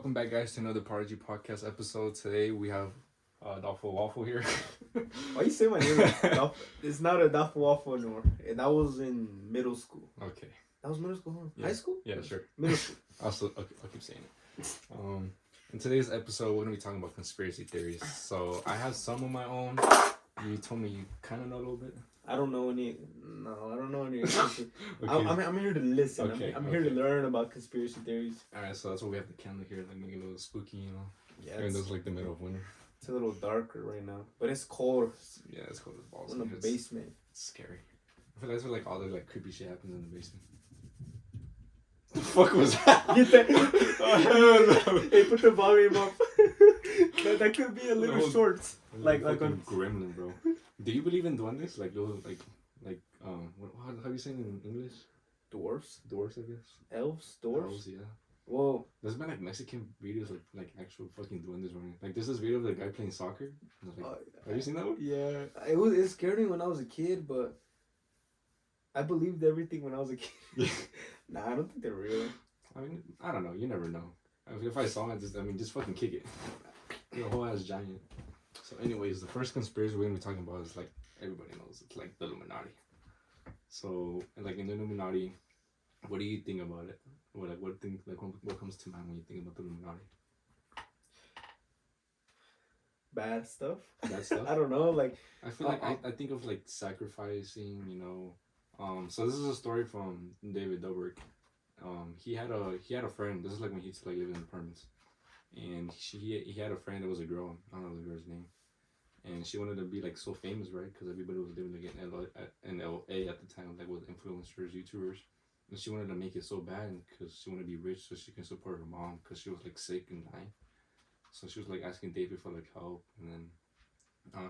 Welcome back, guys, to another Prodigy Podcast episode. Today we have Adolfo Waffle here. Why you say my name? It's not Adolfo Waffle anymore. That was in middle school. Okay. That was middle school, huh? Yeah. High school? Yeah, sure. Middle school. I'll keep saying it. In today's episode, we're gonna be talking about conspiracy theories. So I have some of my own. You told me you kind of know a little bit. I don't know any. No, I don't know any. Okay. I'm here to listen. Okay, I'm here to learn about conspiracy theories. All right, so that's why we have the candle here, like make it a little spooky, you know. Yeah, And it's like the middle of winter. it's a little darker right now, but it's cold. Yeah, it's cold as balls. In the basement. It's scary. I feel like that's where like all the like creepy shit happens in the basement. The fuck was that? Get that? Hey, put the volume up. that could be a little short. Like on gremlin, bro. Do you believe in duendes? Like those, how do you say it in English? dwarfs, Dwarves, I guess. elves, dwarfs. Elves, yeah. Whoa. There's been like Mexican videos of like actual fucking duendes running. Like there's this video of the guy playing soccer. And I was like, have you seen that one? Yeah, it scared me when I was a kid, but I believed everything when I was a kid. Nah, I don't think they're real. I mean, I don't know. You never know. If I saw it, just fucking kick it. You're a whole ass giant. So, anyways, the first conspiracy we're gonna be talking about is like everybody knows. It's like the Illuminati. So, like in the Illuminati, what do you think about it? What comes to mind when you think about the Illuminati? Bad stuff. Bad stuff. I don't know. Like I feel like I think of like sacrificing. You know. So this is a story from David Dobrik. He had a friend. This is like when he used to like live in apartments, and he had a friend that was a girl. I don't know the girl's name, and she wanted to be like so famous, right? Because everybody was living like in LA at the time, like with influencers, YouTubers, and she wanted to make it so bad because she wanted to be rich so she can support her mom because she was like sick and dying. So she was like asking David for like help, and then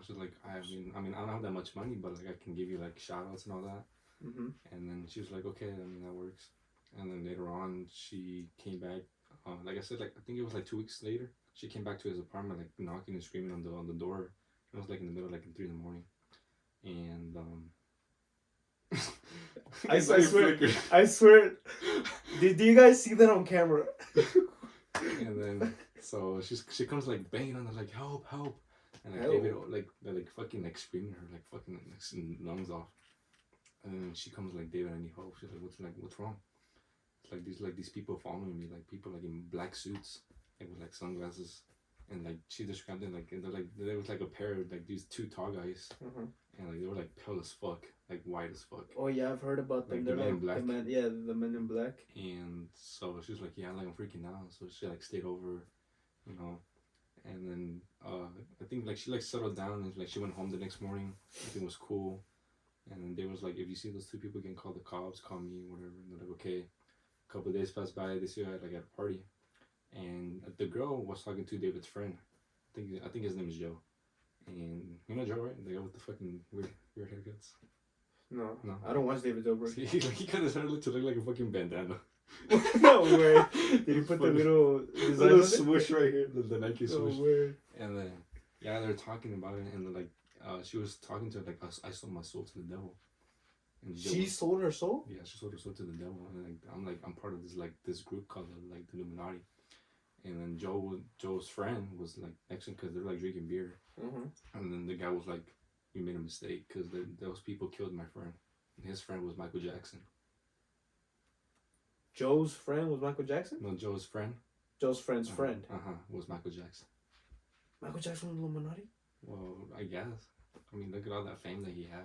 she was like, I mean, I don't have that much money, but like I can give you like shout outs and all that. Mm-hmm. And then she was like, okay, I mean, that works. And then later on, she came back. Like I said, like I think it was like 2 weeks later. She came back to his apartment, like knocking and screaming on the door. It was like in the middle, like in 3 a.m. And I swear. Do you guys see that on camera? And then so she comes like banging on the like help. And like Help. David like fucking like screaming her like fucking like lungs off. And then she comes like, David, I need help. She's like, what's wrong? It's like these people following me, like people like in black suits, like with like sunglasses, and like she described it like there was like a pair of like these 2 tall guys, Mm-hmm. and like they were like pale as fuck, like white as fuck. Oh yeah, I've heard about them. Like They're the Men in like Black. the Men in Black. And so she was like, yeah, like I'm freaking out. So she like stayed over, you know, and then I think like she like settled down and like she went home the next morning. Everything was cool. And then they was like, if you see those 2 people getting called the cops, call me, whatever. And they're like, okay. A couple of days passed by. They see her at a party, and the girl was talking to David's friend. I think his name is Joe. And you know Joe, right? The guy with the fucking weird haircuts. No, No. I don't watch David Dobrik. He got his hair to look like a fucking bandana. No way. Did he put the little design little on it? swoosh right here, the Nike swoosh. No way. And then they're talking about it, and like she was talking to her like, I sold my soul to the devil. And She sold her soul? Yeah, she sold her soul to the devil. And I'm part of this group called the Illuminati. And then Joe's friend was like next to him because they're like drinking beer. Mm-hmm. And then the guy was like, you made a mistake because those people killed my friend. And his friend was Michael Jackson. Joe's friend was Michael Jackson? No, Joe's friend. Joe's friend's friend. Was Michael Jackson. Michael Jackson was Illuminati? Well, I guess. I mean, look at all that fame that he had.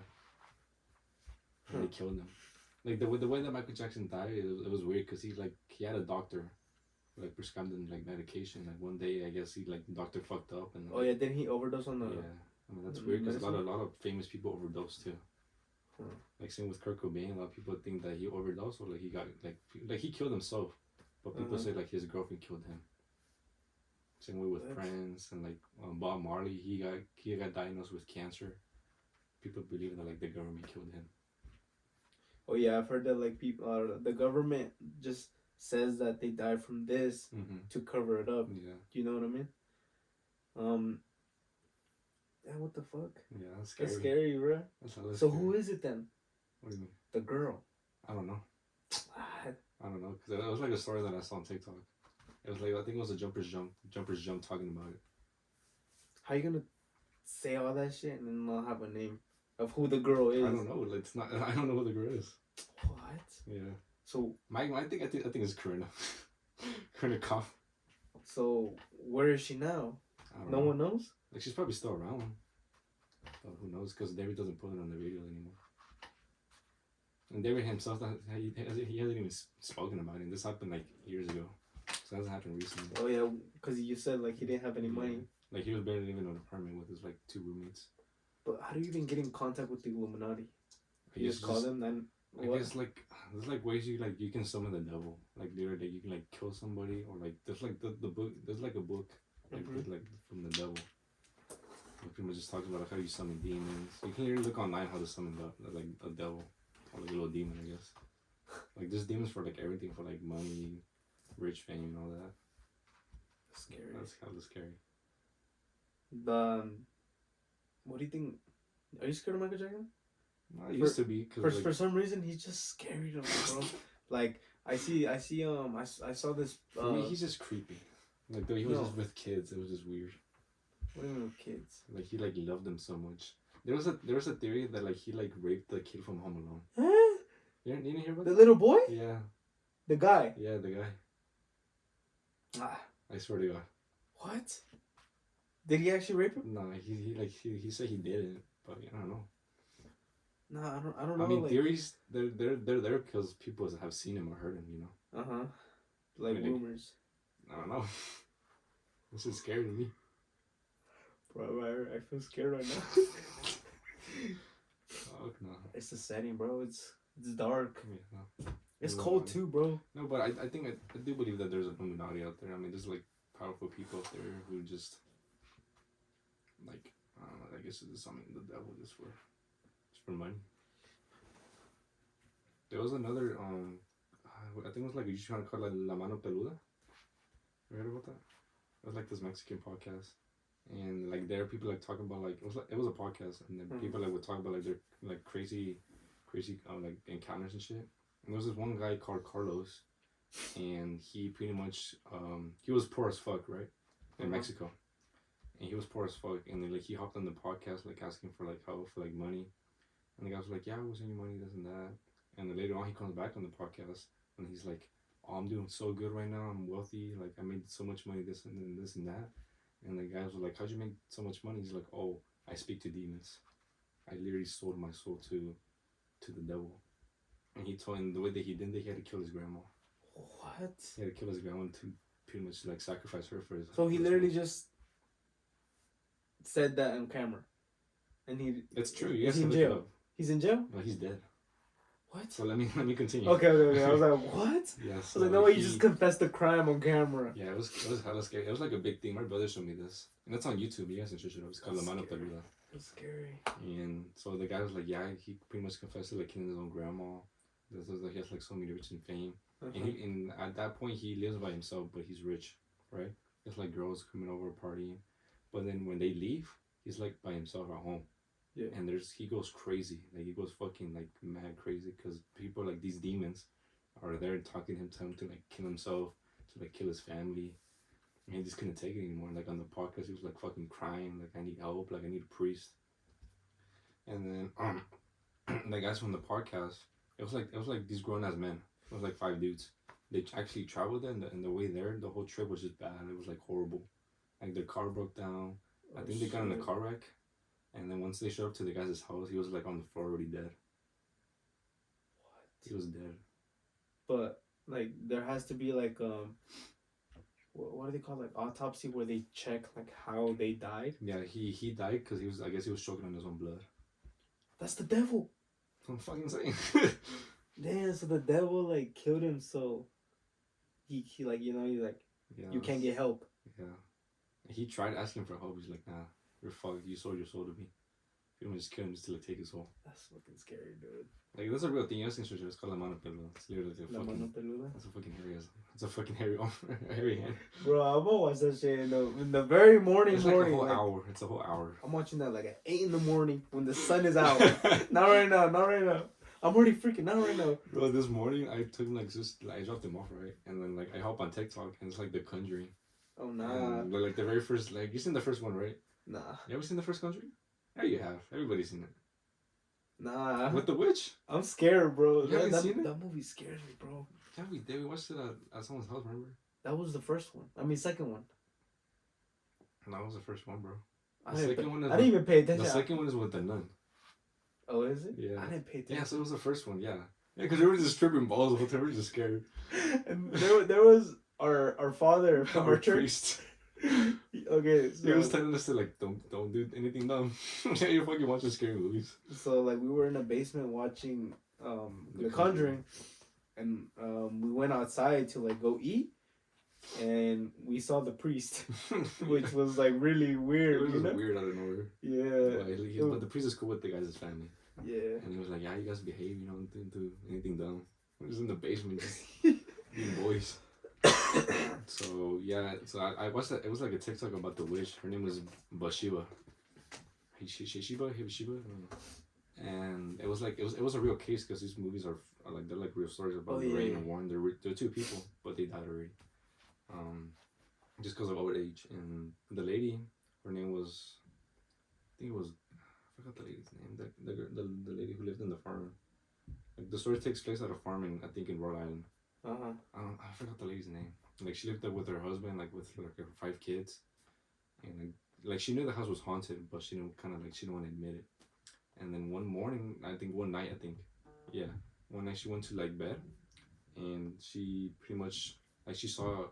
And they killed him. Like the way that Michael Jackson died, it was weird because he had a doctor, like prescribed him like medication. Like one day, I guess the doctor fucked up and. Oh yeah, then he overdosed on the. Yeah, I mean that's weird because a lot of famous people overdose too. Like same with Kurt Cobain, a lot of people think that he overdosed or like he got like he killed himself, but people say like his girlfriend killed him. Same way with Prince and like Bob Marley, he got diagnosed with cancer. People believe that like the government killed him. Oh yeah, I've heard that like people, the government just says that they died from this to cover it up. Yeah. Do you know what I mean? Yeah, what the fuck? Yeah, that's scary. That's scary, bro. That's so scary. who is it then? What do you mean? The girl. I don't know. I don't know because it was like a story that I saw on TikTok. It was like, I think it was a Jumpers Jump talking about it. How you gonna say all that shit and then not have a name of who the girl is? I don't know. It's not. I don't know who the girl is. What? Yeah. So I think it's Karina. Karina Koff. So where is she now? No one knows. Like she's probably still around. But who knows? Because David doesn't put it on the radio anymore. And David himself, he hasn't even spoken about it. This happened like years ago. So it hasn't happened recently. Oh yeah, because you said like he didn't have any money. Like he was barely living in an apartment with his like 2 roommates. But how do you even get in contact with the Illuminati? You just call them then. I guess like there's like ways you can summon the devil. Like the other day you can like kill somebody, or like there's like the book. There's like a book like from the devil. It pretty much just talks about how you summon demons. You can literally look online how to summon like a devil or like a little demon, I guess. Like there's demons for like everything, for like money, rich fame, and all that. Scary. That's kind of scary. What do you think? Are you scared of Michael Jackson? No, I used to be. For some reason, he's just scary to me, bro. Like I saw this. For me, he's just creepy. Like though he was just with kids, it was just weird. What do you mean with kids? Like he like loved them so much. There was a theory that like he like raped the kid from Home Alone. Huh? You didn't hear about the that? little boy? Yeah. The guy? Yeah, the guy. Ah. I swear to God. What? Did he actually rape him? No, he said he didn't, but I don't know. No, I don't know. I mean, like, theories they're there because people have seen him or heard him, you know. Like rumors. I don't know. This is scary to me. Bro, I feel scared right now. Fuck no. It's the setting, bro. It's dark. Yeah, no. It's cold too, bro. No, but I think I do believe that there's an Illuminati out there. I mean, there's like powerful people out there who just like I don't know. I guess it's something the devil just for money. There was another I think it was like you trying to call it La Mano Peluda. You heard about that? It was like this Mexican podcast. And like there, people like talking about like it was a podcast, and then people like would talk about like their like crazy like encounters and shit. And there was this one guy called Carlos, and he pretty much he was poor as fuck, right, in Mexico, and he was poor as fuck, and then like he hopped on the podcast like asking for like help for like money, and the guy was like, yeah, I was sending money, this and that, and then later on he comes back on the podcast and he's like, oh, I'm doing so good right now, I'm wealthy, like I made so much money, this and that. And the guys were like, how'd you make so much money? He's like, oh, I speak to demons. I literally sold my soul to the devil. And he told him the way that he did that, he had to kill his grandma. What? He had to kill his grandma to pretty much like sacrifice her for his. So he literally just said that on camera. And he. It's true. He's in jail. He's in jail? No, he's dead. What? So let me continue. Okay. I was like, what? Yeah. I So was like, no way, you just confessed the crime on camera. Yeah, it was hella scary. It was like a big thing. My brother showed me this, and it's on YouTube. You guys can search it up. It's called La Mano Peluda. That's scary. And so the guy was like, yeah, he pretty much confessed to like killing his own grandma. This was like he has like so many rich and fame, and at that point he lives by himself, but he's rich, right? It's like girls coming over partying, but then when they leave, he's like by himself at home. Yeah. And he goes crazy, like he goes fucking like mad crazy because people like these demons are there talking to him to like kill himself, to like kill his family, and he just couldn't take it anymore. Like on the podcast, he was like fucking crying, like I need help, like I need a priest. And then the guys from the podcast, it was like these grown ass men. It was like 5 dudes. They actually traveled there, and the way there, the whole trip was just bad. It was like horrible. Like their car broke down. I think they got in a car wreck. And then once they showed up to the guy's house, he was like on the floor already dead. What? He was dead. But like there has to be like what do they call, like autopsy, where they check like how they died? Yeah, he died because I guess he was choking on his own blood. That's the devil. I'm fucking saying. Damn, so the devil like killed him, so he like, you know, he's like, yeah, you can't get help. Yeah. He tried asking for help. He's like, nah. You're fucked. You sold your soul to me. You don't just kill him just to like take his soul. That's fucking scary, dude. Like that's a real thing. You guys can search it. It's called La Mano Peluda. It's literally La Mano Peluda. That's a fucking hairy. It's a fucking hairy hand. Bro, I'm gonna watch that shit in the very morning. It's like a whole hour. It's a whole hour. I'm watching that like at 8 in the morning when the sun is out. Not right now. I'm already freaking out right now. Bro, this morning I took him I dropped him off, right? And then I hop on TikTok and it's The Conjuring. Oh nah. And, the very first you seen the first one, right? Nah. You ever seen the first Conjuring? Yeah, you have. Everybody's seen it. Nah. With the witch? I'm scared, bro. You haven't seen it? That movie scares me, bro. Yeah, we did. We watched it at someone's house, remember? That was the first one. I mean, second one. That was the first one, bro. I didn't even pay attention. The second one is with the nun. Oh, is it? Yeah. I didn't pay attention. Yeah, so it was the first one, yeah. Yeah, because they were just tripping balls the whole time. We were just scared. And there was our father from our church. Priest. Okay, so he was telling us to don't do anything dumb. Yeah, you're fucking watching scary movies. So we were in a basement watching The Conjuring, and we went outside to go eat, and we saw the priest, which was really weird. It was just weird out of nowhere. Yeah. But the priest is cool with the guys' family. Yeah. And he was like, yeah, you guys behave, don't do anything dumb. We're just in the basement, just being boys. So I watched that. It was a TikTok about the witch. Her name was Bathsheba. Sheba. And it was it was a real case because these movies are they're real stories about Lorraine and Warren. They're two people, but they died already. Just because of old age. And the lady, her name was, I think it was, I forgot the lady's name. The lady who lived in the farm. The story takes place at a farm in Rhode Island. I forgot the lady's name. She lived there with her husband, with her 5 kids, and she knew the house was haunted, but she didn't she didn't want to admit it. And then one night, one night she went to bed, and she pretty much she saw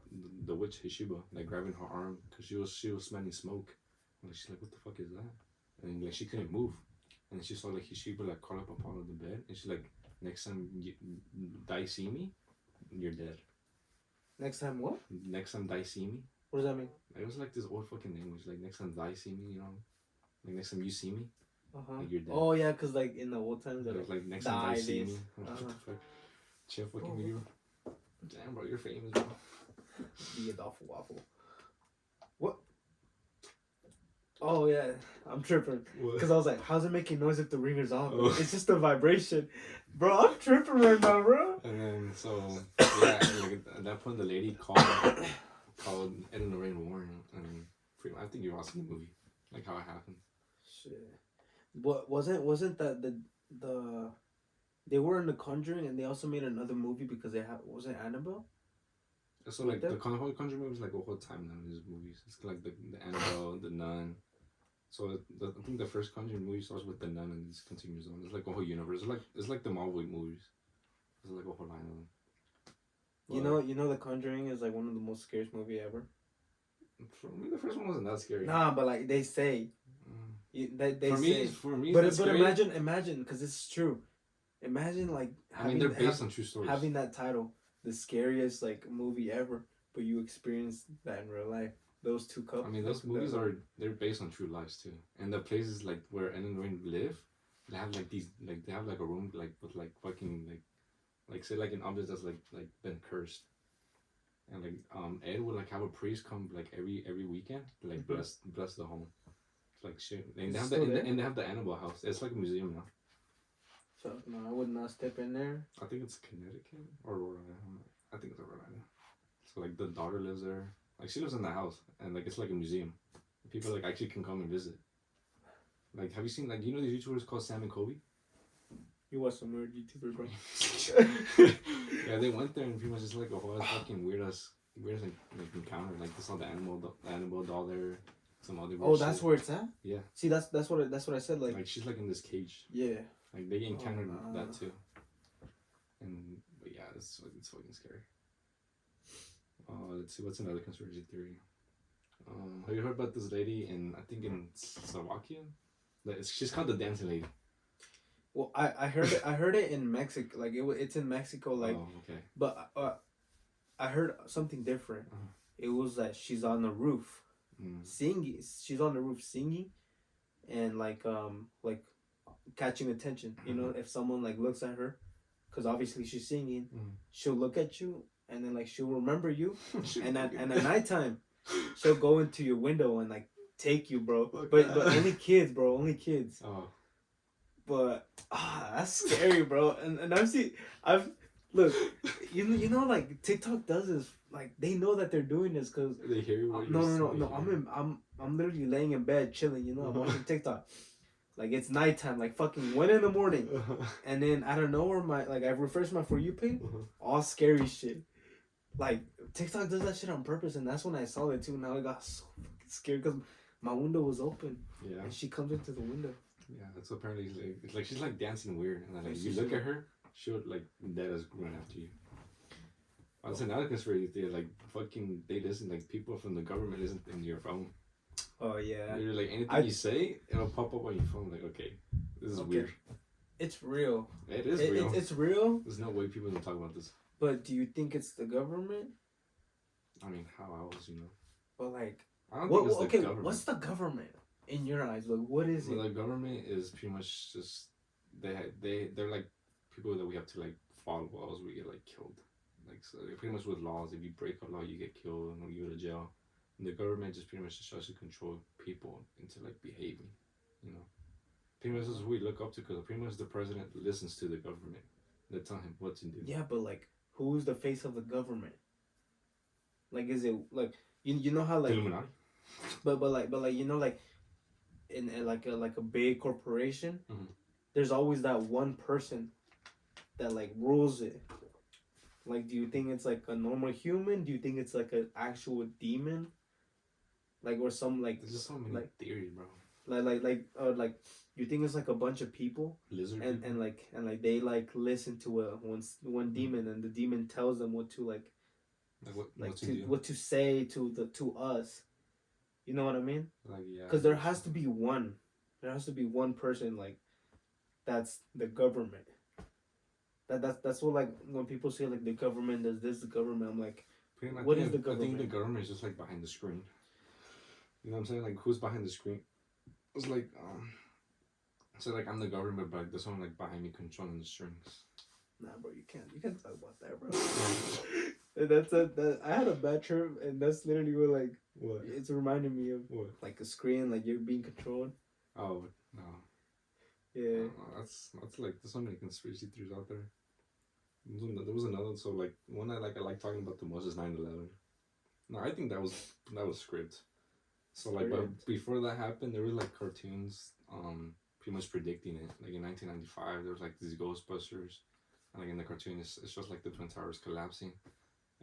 the witch Heshiba grabbing her arm because she was smelling smoke, and she's like, what the fuck is that? And then, she couldn't move, and then she saw Heshiba crawl up upon the bed, and she's like, next time you see me, you're dead. Next time what? Next time see me. What does that mean? It was this old fucking language. Next time see me, next time you see me, you're dead. Oh yeah, because in the old times they're next time see me. What the fuck? Chill fucking video. Damn, bro, you're famous, bro. The Adolfo waffle. What? Oh yeah, I'm tripping. Because I was like, how's it making noise if the ringer's off? Oh. It's just a vibration. Bro, I'm tripping right now, bro. And then, at that point, the lady called Ed and Lorraine Warren. And I think you're watching the movie. How it happened. Shit. What wasn't that the they were in The Conjuring and they also made another movie because was it Annabelle? So the whole Conjuring movie is a whole timeline of these movies. It's the Annabelle, the Nun. So I think the first Conjuring movie starts with the Nun and it continues on. It's a whole universe. It's like the Marvel movies. It's a whole line of them. But, you know The Conjuring is one of the most scariest movie ever. For me, the first one wasn't that scary. Nah, but they say. For me, but imagine, because it's true. Imagine they're based on true stories. Having that title, the scariest movie ever, but you experienced that in real life. Those two couples. Those movies they're based on true lives too, and the places where Ed and Lorraine live, they have these they have a room with fucking say an object that's been cursed, and Ed would have a priest come every weekend to bless the home. It's shit. And they have the Annabelle house. It's a museum now. So no, I would not step in there. I think it's Connecticut or Rhode Island. I think it's Rhode Island. So the daughter lives there. She lives in the house, and it's a museum. People actually can come and visit. Have you seen you know these YouTubers called Sam and Kobe? You watch some weird YouTuber, bro. Yeah, they went there and pretty much just a whole fucking weird ass encounter. They saw the Annabelle doll there. Some other. Oh, that's where it's at. Yeah. See, that's what I said. She's in this cage. Yeah. They encountered that too. But yeah, it's fucking scary. Let's see, what's another conspiracy theory? Have you heard about this lady in Slovakia? She's called the dancing lady. Well, I heard it in Mexico. It's in Mexico. Oh, okay. But I heard something different. Uh-huh. It was that she's on the roof, singing. She's on the roof singing, and catching attention. You know, if someone looks at her, because obviously she's singing, she'll look at you, and then she'll remember you, and at nighttime, she'll go into your window and take you, bro. But only kids, bro. Only kids. Oh. But that's scary, bro. And I've look, you know, like TikTok does this. Like they know that they're doing this because They hear what no you're no no saying. no. I'm literally laying in bed chilling. You know, I'm watching TikTok. Like it's nighttime, like fucking 1 a.m, and then I don't know where I refresh my For You page, all scary shit. Like TikTok does that shit on purpose, and that's when I saw it too. Now I got so fucking scared because my window was open. Yeah. And she comes into the window. Yeah, that's apparently like, it's like she's like dancing weird, and like you look at her, she'll like dead as run after you. That's another conspiracy theory. Like fucking, they listen. Like people from the government listen in your phone. Oh yeah. You're like anything you say, it'll pop up on your phone. Like okay, this is weird. It's real. It is real. It's real. There's no way people don't talk about this. But do you think it's the government? I mean, how else, you know? But like, I don't think it's the government. What's the government in your eyes? Like, what is it? The government is pretty much just they're like people that we have to like follow, or else we get like killed. Like so, pretty much with laws, if you break a law, you get killed and you go to jail. And the government just pretty much just tries to control people into like behaving, you know. Pretty much this is who we look up to because pretty much the president listens to the government. They tell him what to do. Yeah, but like, who's the face of the government? Like, is it like you know how like Illuminati? But like you know like in like a big corporation, there's always that one person that like rules it. Like, do you think it's like a normal human? Do you think it's like an actual demon? Like, or some like there's just so many like theories, bro. Like you think it's like a bunch of people Lizard and like they like listen to one demon, and the demon tells them what to what to say to us. You know what I mean? Like yeah. Because there has to be one. There has to be one person like that's the government. That's what like when people say like the government does this, the government. I'm like, what is the government? I think the government is just like behind the screen. You know what I'm saying? Like who's behind the screen? It's like so like I'm the government, but like, there's someone like behind me controlling the strings. Nah, bro, you can't talk about that, bro. That I had a bad trip, and that's literally what it's reminding me of. What? Like a screen, like you're being controlled. Oh no. Yeah. That's like there's so many conspiracy theories out there. There was another, so like one I like talking about the most is 9/11. No, I think that was script. So like, but before that happened, there were like cartoons, pretty much predicting it. Like in 1995, there was like these Ghostbusters, and like in the cartoon, it's just like the Twin Towers collapsing.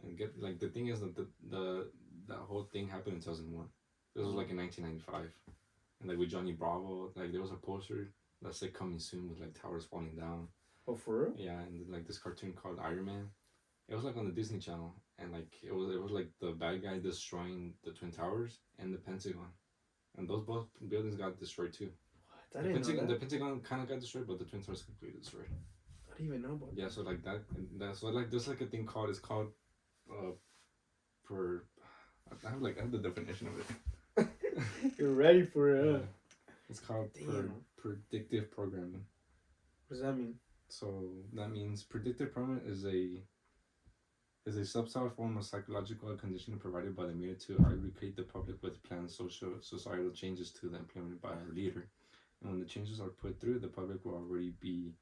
And like the thing is that that whole thing happened in 2001. This was like in 1995, and like with Johnny Bravo, like there was a poster that said "Coming Soon" with like towers falling down. Oh, for real? Yeah, and like this cartoon called Iron Man. It was like on the Disney Channel, and like it was like the bad guy destroying the Twin Towers and the Pentagon, and those both buildings got destroyed too. What? I didn't know that. The Pentagon kind of got destroyed, but the Twin Towers completely destroyed. I didn't even know about that. Yeah, so like that's so like there's like a thing called per. I have the definition of it. You're ready for it. Yeah. It's called predictive programming. What does that mean? So that means predictive programming is a subtle form of psychological conditioning provided by the media to educate the public with planned societal changes to the implemented by our leader. And when the changes are put through, the public will already be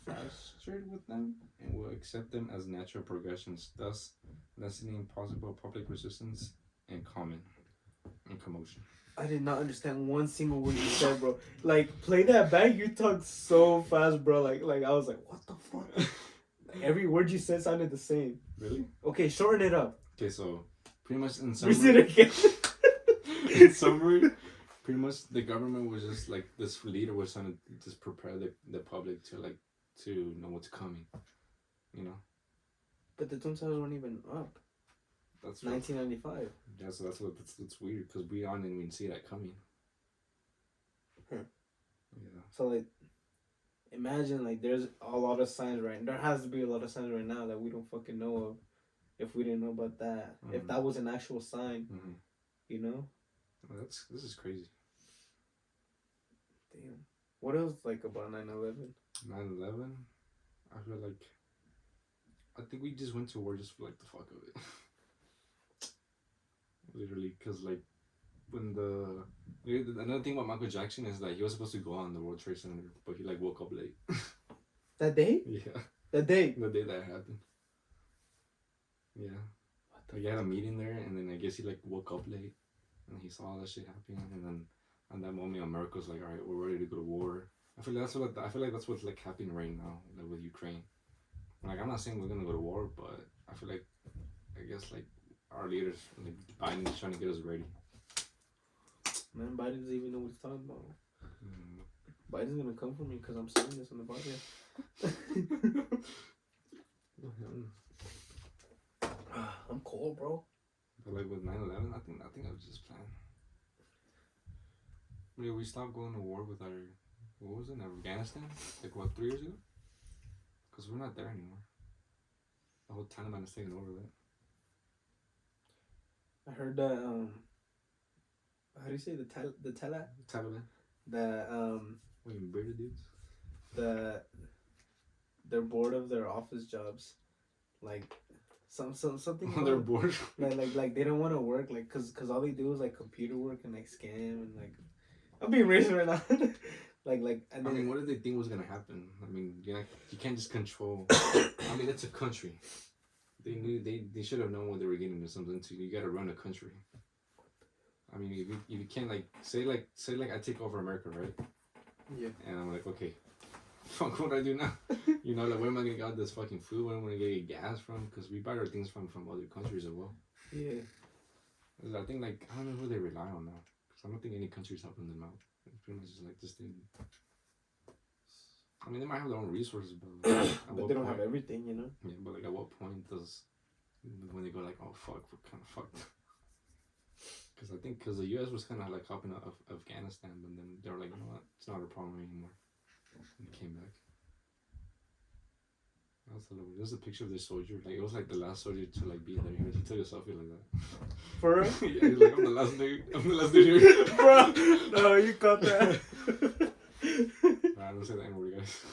frustrated with them and will accept them as natural progressions, thus lessening possible public resistance and commotion. I did not understand one single word you said, bro. Like, play that back. You talk so fast, bro. Like I was like, what the fuck? Like, every word you said sounded the same. Really? Okay, shorten it up. Okay, so pretty much in summary. Read it again. In summary, pretty much the government was just like this leader was trying to just prepare the public to know what's coming, you know. But the Twin Towers weren't even up. That's 1995. Yeah, so that's weird because we didn't even see that coming. Yeah. So like, imagine like there's a lot of signs there has to be a lot of signs right now that we don't fucking know of. If we didn't know about that, if that was an actual sign, you know. Well, this is crazy. Damn. What else like about 9/11? 9/11, I feel like. I think we just went to war just for like the fuck of it. Literally, because like when another thing about Michael Jackson is that he was supposed to go on the World Trade Center, but he like woke up late. That day? Yeah. That day? The day that happened. Yeah. Like he had a meeting there, and then I guess he like woke up late, and he saw all that shit happening, and then at that moment, America was like, all right, we're ready to go to war. I feel like that's what's like happening right now, like with Ukraine. Like I'm not saying we're gonna go to war, but I feel like I guess like our leaders, like Biden, is trying to get us ready. Man, Biden doesn't even know what he's talking about. Biden's gonna come for me because I'm saying this on the podcast. I'm cold, bro. But like with 9/11, I think I was just planned. Yeah, we stopped going to war with our, what was it, Afghanistan? Like what, 3 years ago? Because we're not there anymore. The whole Taliban is taking over that. I heard that how do you say the Taliban. The Wait, bearded dudes. They're bored of their office jobs, like something. They're bored. Like they don't want to work, like cause all they do is like computer work and like scam and like. I'm being racist right now. like and then, I mean, what did they think was gonna happen? I mean, you can't just control. I mean, it's a country. They knew they should have known what they were getting into something. Too. You gotta run a country. I mean, if you can't like say I take over America, right? Yeah. And I'm like, okay, fuck, what do I do now? You know, like where am I gonna get all this fucking food? Where am I gonna get gas from? Because we buy our things from other countries as well. Yeah. I think like I don't know who they rely on now. Because I don't think any country's helping them out. It's pretty much just like this thing. I mean, they might have their own resources, but like, but they don't have everything, you know. Yeah, but like at what point does when they go like, oh fuck, we're kind of fucked. Because the U.S. was kind of like helping out Afghanistan, but then they were like, you know what, it's not a problem anymore. And they came back. There's a picture of this soldier. Like it was like the last soldier to like be there. He took a selfie like that. For real? Yeah, he's like, I'm the last dude here. Bro, no, you got that. I don't say that anymore, guys.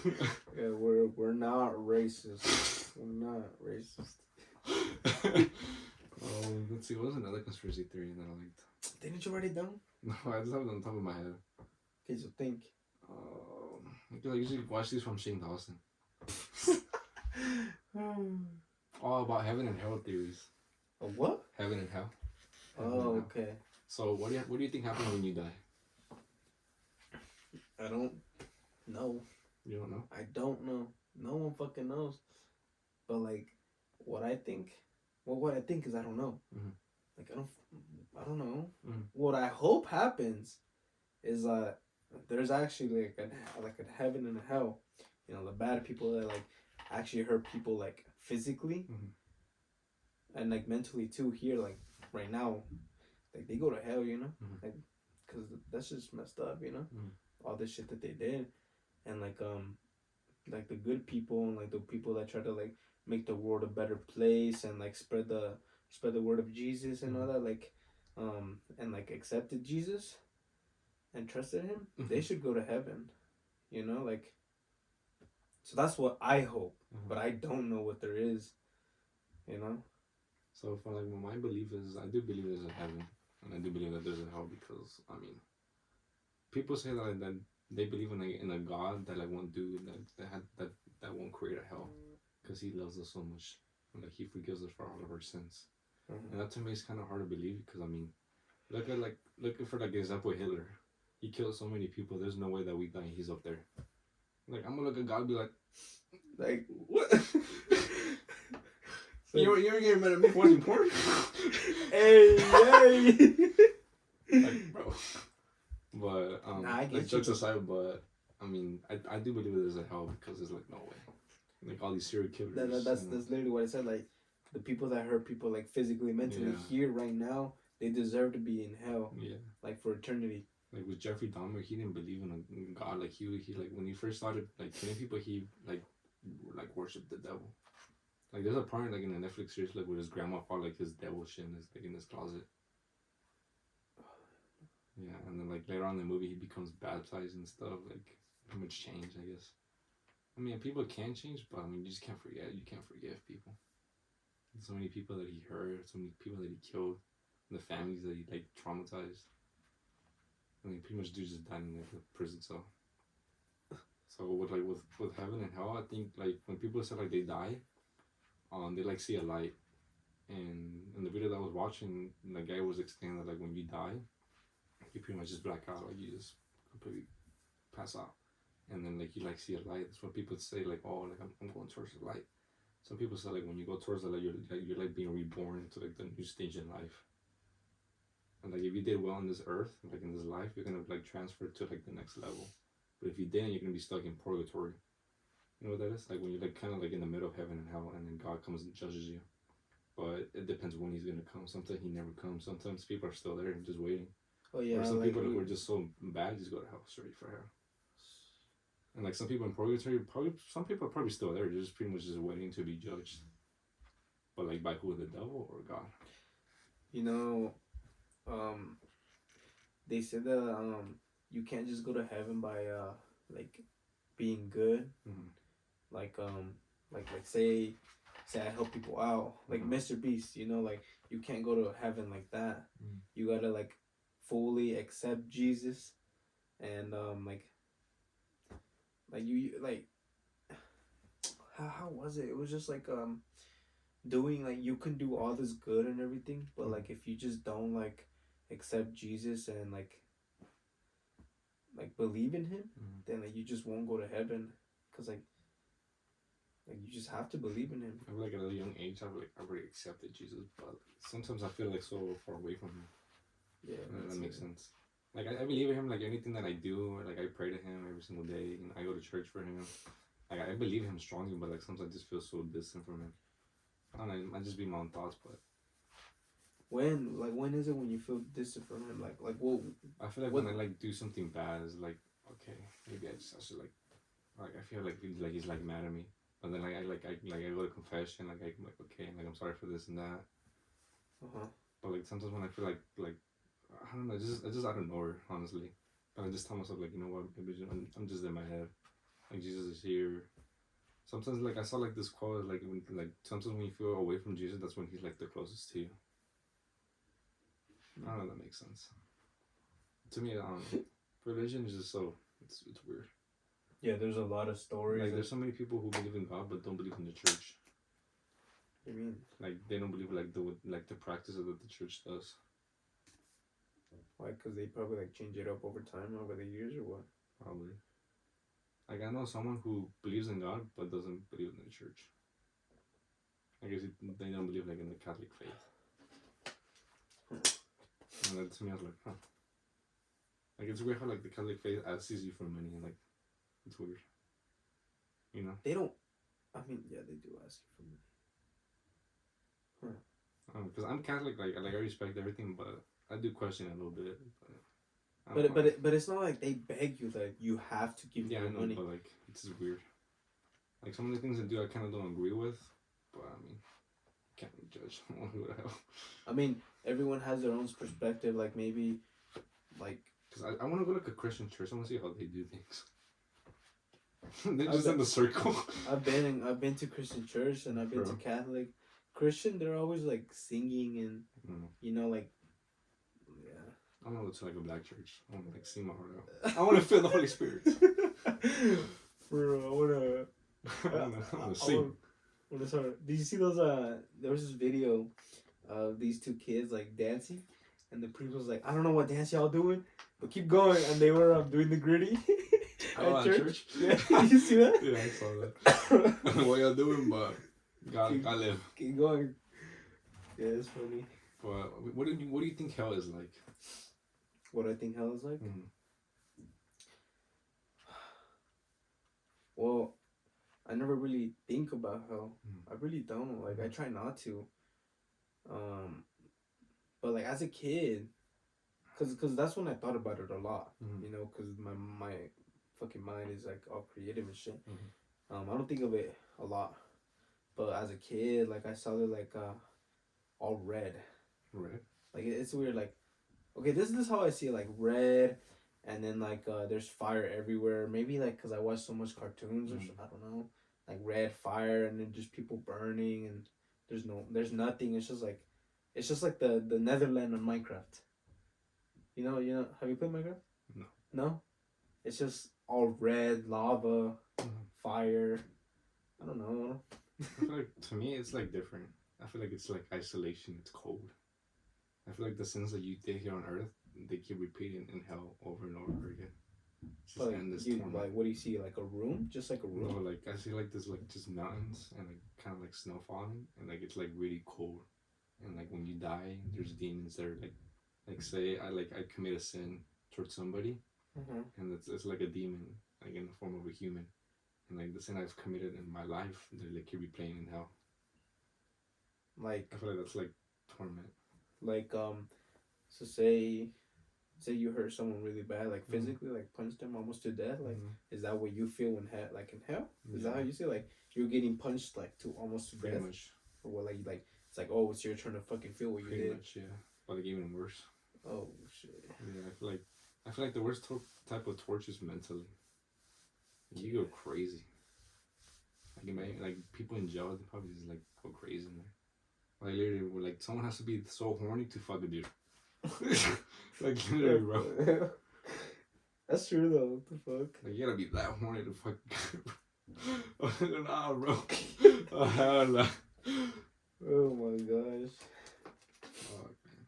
Yeah, we're not racist. We're not racist. Let's see. What was another conspiracy theory that I liked? Didn't you write it down? No, I just have it on top of my head. Okay, so think. I usually watch these from Shane Dawson. All about heaven and hell theories. A what? Heaven and hell. Okay. So what do you think happens when you die? I don't know. You don't know? I don't know. No one fucking knows. But like, what I think is I don't know. Mm-hmm. Like I don't know. Mm-hmm. What I hope happens is that there's actually like a heaven and a hell. You know, the bad people that like actually hurt people like physically and like mentally too. Here, like right now, like they go to hell. You know, like because that's just messed up. You know, all this shit that they did, and like the good people and like the people that try to like make the world a better place and like spread the word of Jesus and all that, like and like accepted Jesus and trusted him, they should go to heaven, you know, like. So that's what I hope, but I don't know what there is, you know. So for like my belief is, I do believe there's a heaven, and I do believe that there's a hell because I mean, people say that they believe in a God that like won't do that won't create a hell, because he loves us so much, and like he forgives us for all of our sins, and that to me is kind of hard to believe because I mean, look for like example Hitler, he killed so many people. There's no way that we die. He's up there. Like I'm gonna look at God and be like what? So, you were getting mad at me for watching porn? Hey. Like, bro. But I get like jokes aside, but I mean I do believe there's a hell because there's like no way. Like all these serial killers. That's literally what I said. Like the people that hurt people like physically, mentally here right now, they deserve to be in hell. Yeah. Like for eternity. Like with Jeffrey Dahmer, he didn't believe in God. Like he like when he first started like killing people, he like worshipped the devil. Like there's a part like in the Netflix series like where his grandma found like his devil shit in his closet. Yeah, and then like later on in the movie he becomes baptized and stuff. Like pretty much changed, I guess. I mean people can change, but I mean you just can't forget. You can't forgive people. So many people that he hurt, so many people that he killed, and the families that he like traumatized. and pretty much dude just died in like a prison cell. So with heaven and hell, I think like when people say like they die, they like see a light, and in the video that I was watching, the guy was explaining that like when you die, you pretty much just black out, like you just completely pass out, and then like you like see a light. That's what people say like, oh, like I'm going towards the light. Some people say like when you go towards the light, you're like being reborn to like the new stage in life. And like if you did well on this earth, like in this life, you're gonna like transfer to like the next level. But if you didn't, you're gonna be stuck in purgatory. You know what that is? Like when you're like kind of like in the middle of heaven and hell, and then God comes and judges you. But it depends when He's gonna come. Sometimes He never comes. Sometimes people are still there and just waiting. Oh yeah. Or some like people who are just so bad, just go to hell straight for hell. And like some people in purgatory, some people are probably still there. They're just pretty much just waiting to be judged. But like by who? The devil or God? You know, they said that you can't just go to heaven by like being good. Mm-hmm. Like say I help people out, like Mm-hmm. Mr. Beast. You know, like you can't go to heaven like that. Mm-hmm. You gotta like fully accept Jesus, and like you like how was it? It was just like doing like you can do all this good and everything, but like if you just don't like accept Jesus and like believe in Him, then like you just won't go to heaven, cause like you just have to believe in Him. I feel like at a young age, I've already accepted Jesus, but sometimes I feel like so far away from Him. Yeah, That makes sense. Like I believe in Him. Like anything that I do, like I pray to Him every single day, and I go to church for Him. Like I believe Him strongly, but like sometimes I just feel so distant from Him. I don't know. It might just be my own thoughts, but when is it when you feel distant from Him? Like what? I feel like when I like do something bad, it's like okay, maybe I should like I feel like he's like mad at me. But then I go to confession, like I'm like okay, like I'm sorry for this and that. But like sometimes when I feel like I don't know, it's just out of nowhere, honestly. But I just tell myself like, you know what, maybe I'm just in my head. Like Jesus is here. Sometimes like I saw like this quote like sometimes when you feel away from Jesus, that's when He's like the closest to you. I don't know if that makes sense. To me, religion is just so it's weird. Yeah, there's a lot of stories. Like there's so many people who believe in God but don't believe in the church. What do you mean? Like they don't believe like the practices that the church does. Why? Because they probably like change it up over time, over the years, or what? Probably. Like I know someone who believes in God but doesn't believe in the church. I guess they don't believe like in the Catholic faith. And that to me I was like, huh. Like it's weird how like the Catholic faith asks you for money, and like it's weird. You know? They don't. I mean, yeah, they do ask you for money. Because I'm Catholic, like I respect everything, but I do question it a little bit. But it's not like they beg you that you have to give them money. But like it's just weird. Like some of the things they do, I kind of don't agree with, but I mean, can't really judge. Who the hell? I mean, everyone has their own perspective. Like maybe, like because I want to go to like a Christian church. I want to see how they do things. They're just in the circle. I've been to Christian church and I've been to Catholic. Christian, they're always like singing and you know like I want to go to like a black church. I want to like sing my heart out. I want to feel the Holy Spirit. Bro, I wanna sing. Did you see those? There was this video of these two kids like dancing, and the priest was like, "I don't know what dance y'all doing, but keep going." And they were doing the gritty. At church? Yeah, did you see that? Yeah, I saw that. I don't know what y'all doing, but God live. Keep going. Yeah, it's funny. But what do you think hell is like? What I think hell is like? Mm-hmm. Well, I never really think about hell. I really don't. Like I try not to. But like as a kid, cause that's when I thought about it a lot. Mm-hmm. You know, cause my fucking mind is like all creative and shit. I don't think of it a lot. But as a kid, like I saw it like all red. Red. Like it's weird. Like, okay, this is how I see it. Like red, and then like there's fire everywhere. Maybe like cause I watch so much cartoons or I don't know. Like red fire, and then just people burning, and there's nothing. It's just like the Netherland on Minecraft. You know. Have you played Minecraft? No, it's just all red, lava, fire. I don't know. I feel like to me it's like different. I feel like it's like isolation. It's cold. I feel like the sins that you did here on Earth, they keep repeating in hell over and over again. It's just Like, endless you, torment. like, what do you see? Like a room? Just like a No, room? like I see like there's like just mountains and like kind of like snow falling and like it's like really cold. And like when you die, there's demons there. Like say I commit a sin towards somebody, and it's like a demon, like in the form of a human, and like the sin I've committed in my life, they like keep replaying in hell. Like, I feel like that's like torment. so say you hurt someone really bad, like physically, like punched them almost to death. Like, is that what you feel in hell? Like in hell? Is that how you say? Like you're getting punched like to almost to Pretty death, much. or what? Like it's like, oh, it's your turn to fucking feel what you Pretty did. much, yeah. But like even worse. Oh shit. Yeah, I feel like the worst type of torture is mentally. You go crazy. Like imagine, like people in jail, they probably just like go crazy in there. Like literally, like someone has to be so horny to fuck a dude. Like literally, bro. That's true though. What the fuck? Like you gotta be that horny to fuck. Nah, bro. Oh hell no. Oh my gosh. Fuck, man.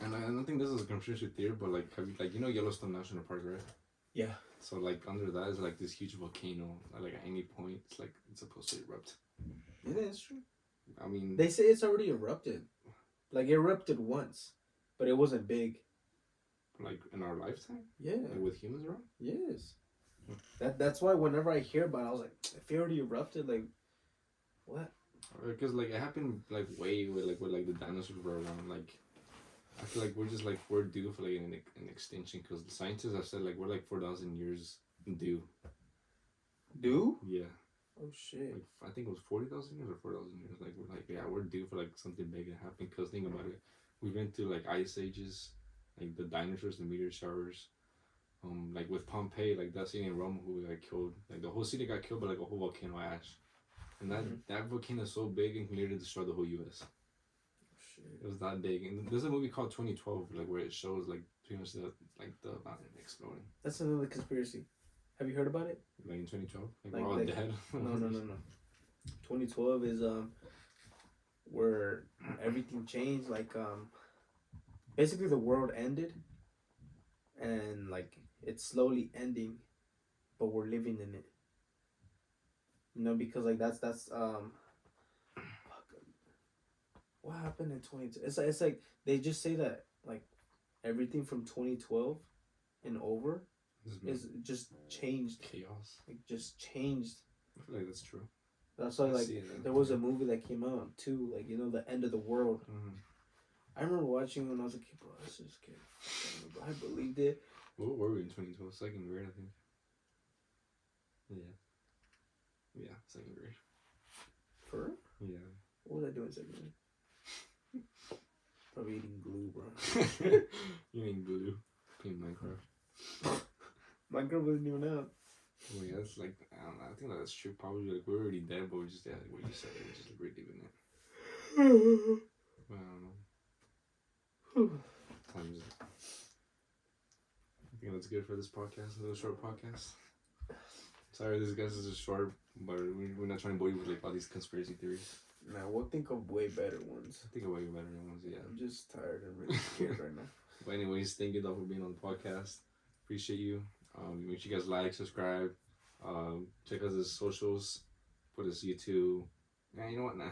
And I don't think this is a conspiracy theory, but like, have you like Yellowstone National Park, right? Yeah. So like under that is like this huge volcano. Like at any point, it's supposed to erupt. It is true. I mean, They say it's already erupted. Like it erupted once, but it wasn't big. like in our lifetime, Yeah. like with humans around. Yes. That's why whenever I hear about it, I was like, if it already erupted, like, what? Because like it happened like way with the dinosaurs were around. Like I feel like we're due for like an extinction because the scientists have said like we're like 4,000 years due. Do? Yeah. Oh shit. Like I think it was 40,000 years or 4,000 years. Like we're due for like something big to happen. Because think about it, we've been through like ice ages, like the dinosaurs, the meteor showers. Like with Pompeii, like that city in Rome who got killed. Like the whole city got killed by like a whole volcano ash. And that volcano is so big and can literally destroy the whole U.S. Shit. It was that big. And there's a movie called 2012, like where it shows like pretty much the mountain exploding. That's another conspiracy. Have you heard about it? Like in 2012, like Like- we're all like- dead. No. 2012 is where everything changed. Like basically the world ended, and like it's slowly ending, but we're living in it. You know, because like that's fuck, what happened in 2012? It's like they just say that like everything from 2012 and over is just changed. Chaos. Like just changed. I feel like that's true. That's why I like see it, there was a movie that came out too, like the end of the world. Mm-hmm. I remember watching when I was a kid, bro. I was just a kid. I believed it. What were we in 2012? Second grade, I think. Yeah, second grade. For real? Yeah. What was I doing second grade? Probably eating glue, bro. You mean glue? Playing Minecraft. Minecraft wasn't even out. Well, yeah, that's like I don't know. I think that's true. Probably like we're already dead, but we're just like what you said. We're just reliving it. Well, I don't know. Times. I think that's good for this podcast. A little short podcast. Sorry, this guys is just short, but we're not trying to bore you with like all these conspiracy theories. Nah, we'll think of way better ones. I think of way better ones. Yeah. I'm just tired and really scared right now. But anyways, thank you though for being on the podcast. Appreciate you. Make sure you guys like, subscribe, check out his socials, put his YouTube. Yeah, you know what? Nah.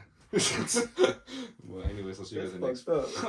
Well, anyways, I'll see you guys in the next. Fucked up.